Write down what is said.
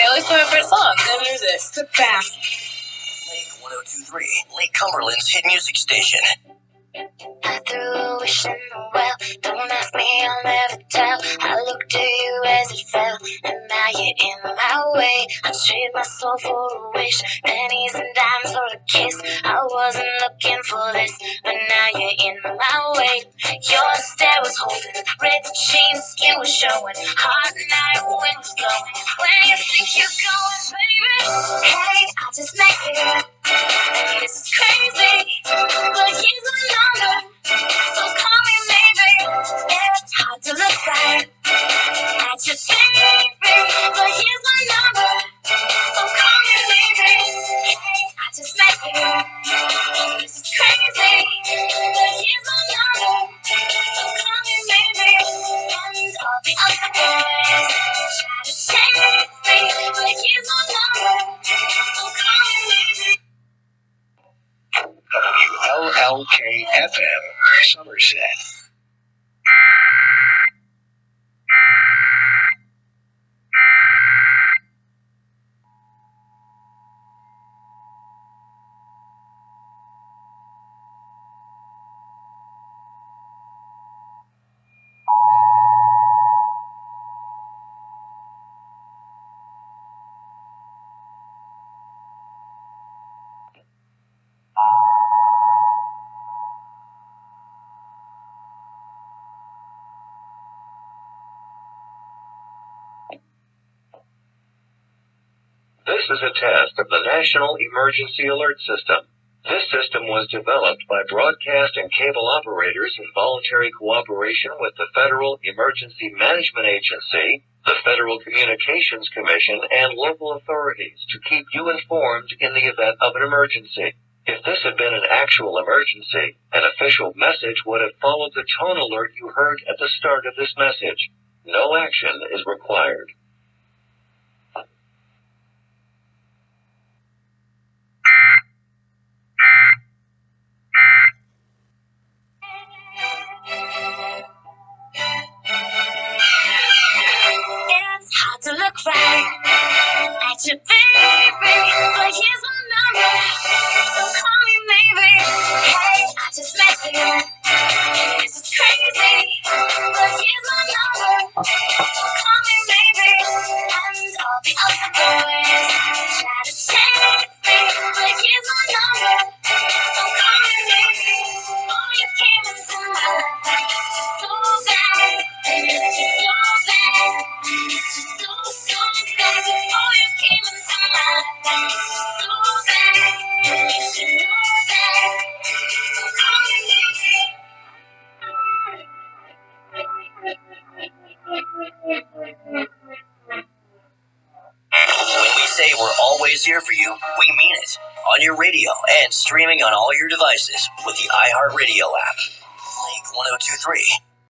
always put my first song. Good music. The best. Lake 102.3, Lake Cumberland's hit music station. I threw a wish in the well. Don't ask me, I'll never tell. I looked to you as it fell, and now you're in my way. I trade my soul for a wish, pennies and dimes for a kiss. I wasn't looking for this, but now you're in my way. Your stare was holding, red jeans, skin was showing, hot night wind was blowing. Where you think you're going, baby? Hey, I just met you. This is crazy, but here's my number. So call me maybe. It's hard to look right at your baby, but here's my number. So call me maybe. Hey, I just met you. This is crazy, but here's my number. So call me maybe. And all the other boys try to chase me, but here's my number. So call me maybe. WLKFM, Somerset. This is a test of the National Emergency Alert System. This system was developed by broadcast and cable operators in voluntary cooperation with the Federal Emergency Management Agency, the Federal Communications Commission, and local authorities to keep you informed in the event of an emergency. If this had been an actual emergency, an official message would have followed the tone alert you heard at the start of this message. No action is required. It's hard to look right at your baby, but here's my number. So call me maybe. Hey, I just met you. This is crazy, but here's my number. So call me maybe. And all the other boys try to chase me, but here's my number. So call me maybe. Oh, you came into my life so bad, so bad. So bad, oh, you came into my life so bad, so bad, so call me maybe. When we say we're always here for you, we mean it. On your radio and streaming on all your devices with the iHeartRadio app. Lake 102.3.